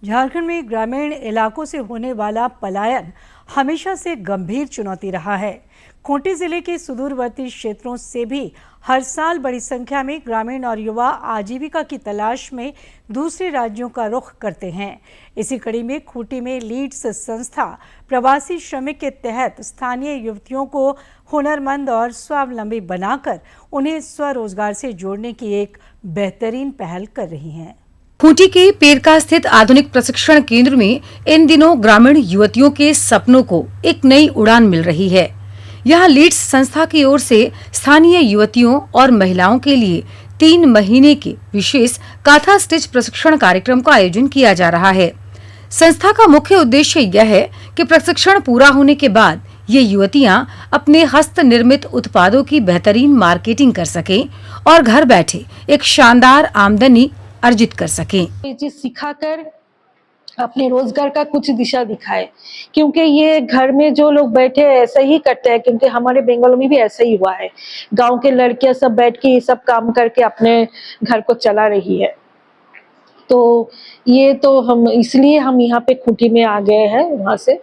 झारखंड में ग्रामीण इलाकों से होने वाला पलायन हमेशा से गंभीर चुनौती रहा है। खूंटी जिले के सुदूरवर्ती क्षेत्रों से भी हर साल बड़ी संख्या में ग्रामीण और युवा आजीविका की तलाश में दूसरे राज्यों का रुख करते हैं। इसी कड़ी में खूंटी में लीड्स संस्था प्रवासी श्रमिक के तहत स्थानीय युवतियों को हुनरमंद और स्वावलंबी बनाकर उन्हें स्वरोजगार से जोड़ने की एक बेहतरीन पहल कर रही है। खूंटी के पेरका स्थित आधुनिक प्रशिक्षण केंद्र में इन दिनों ग्रामीण युवतियों के सपनों को एक नई उड़ान मिल रही है। यहाँ लीड्स संस्था की ओर से स्थानीय युवतियों और महिलाओं के लिए 3 महीने के विशेष काथा स्टिच प्रशिक्षण कार्यक्रम का आयोजन किया जा रहा है। संस्था का मुख्य उद्देश्य यह है कि प्रशिक्षण पूरा होने के बाद ये युवतियां अपने हस्त निर्मित उत्पादों की बेहतरीन मार्केटिंग कर सकें और घर बैठे एक शानदार आमदनी अर्जित कर सकें। ये चीज सिखाकर अपने रोजगार का कुछ दिशा दिखाए, क्योंकि ये घर में जो लोग बैठे ऐसा ही करते हैं, क्योंकि हमारे बंगाल में भी ऐसा ही हुआ है। गांव के लड़कियां सब बैठ के ये सब काम करके अपने घर को चला रही है। तो ये तो हम इसलिए हम यहाँ पे खूंटी में आ गए हैं वहां से।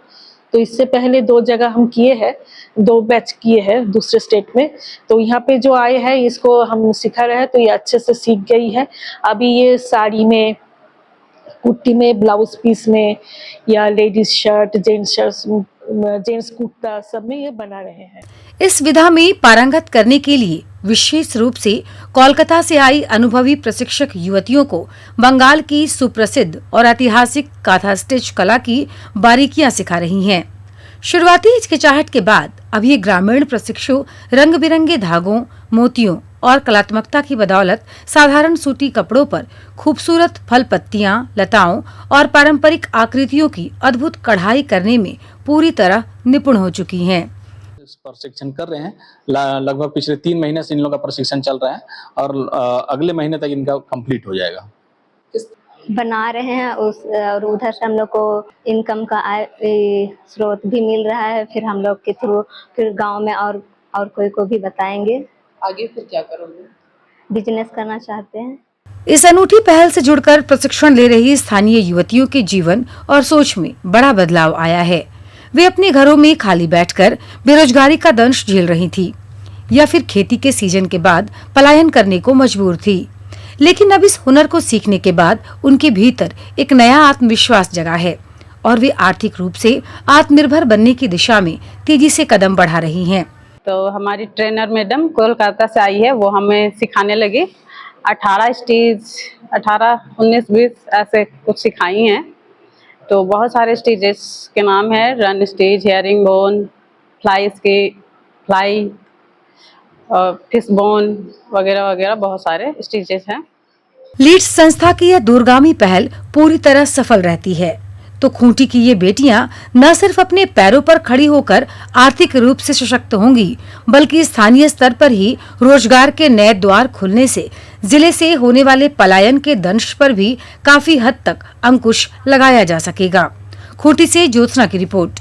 तो इससे पहले 2 जगह हम किए हैं, 2 बैच किए हैं दूसरे स्टेट में। तो यहाँ पे जो आए हैं इसको हम सिखा रहे हैं, तो ये अच्छे से सीख गई है। अभी ये साड़ी में, कुर्ती में, ब्लाउज पीस में या लेडीज शर्ट, जेंट्स कुर्ता सब में ये बना रहे हैं। इस विधा में पारंगत करने के लिए विशेष रूप से कोलकाता से आई अनुभवी प्रशिक्षक युवतियों को बंगाल की सुप्रसिद्ध और ऐतिहासिक काथा स्टिच कला की बारीकियां सिखा रही हैं। शुरुआती हिचकिचाहट के बाद अब ये ग्रामीण प्रशिक्षु रंग बिरंगे धागों, मोतियों और कलात्मकता की बदौलत साधारण सूती कपड़ों पर खूबसूरत फल पत्तियां, लताओं और पारंपरिक आकृतियों की अद्भुत कढ़ाई करने में पूरी तरह निपुण हो चुकी हैं। प्रशिक्षण कर रहे हैं। लगभग पिछले 3 महीने से इन लोगों का प्रशिक्षण चल रहा है और अगले महीने तक इनका कंप्लीट हो जाएगा। बना रहे हैं और उधर से हम लोग को इनकम का स्रोत भी मिल रहा है। फिर हम लोग के थ्रू फिर गांव में और कोई को भी बताएंगे। आगे फिर क्या करोगे? बिजनेस करना चाहते हैं। इस अनूठी पहल से जुड़कर प्रशिक्षण ले रही स्थानीय युवतियों के जीवन और सोच में बड़ा बदलाव आया है। वे अपने घरों में खाली बैठकर बेरोजगारी का दंश झेल रही थी या फिर खेती के सीजन के बाद पलायन करने को मजबूर थी। लेकिन अब इस हुनर को सीखने के बाद उनके भीतर एक नया आत्मविश्वास जगा है और वे आर्थिक रूप से आत्मनिर्भर बनने की दिशा में तेजी से कदम बढ़ा रही हैं। तो हमारी ट्रेनर मैडम कोलकाता से आई है, वो हमें सिखाने लगी। 18 स्टेज, 18, 19, 20 ऐसे कुछ सिखाई हैं। तो बहुत सारे स्टेजेस के नाम है, run stage, hearing bone, fly और फिश बोन वगैरह वगैरह बहुत सारे स्टेजेस हैं। लीड्स संस्था की यह दूरगामी पहल पूरी तरह सफल रहती है तो खूंटी की ये बेटियां न सिर्फ अपने पैरों पर खड़ी होकर आर्थिक रूप से सशक्त होंगी, बल्कि स्थानीय स्तर पर ही रोजगार के नए द्वार खुलने से जिले से होने वाले पलायन के दंश पर भी काफी हद तक अंकुश लगाया जा सकेगा। खूंटी से ज्योत्सना की रिपोर्ट।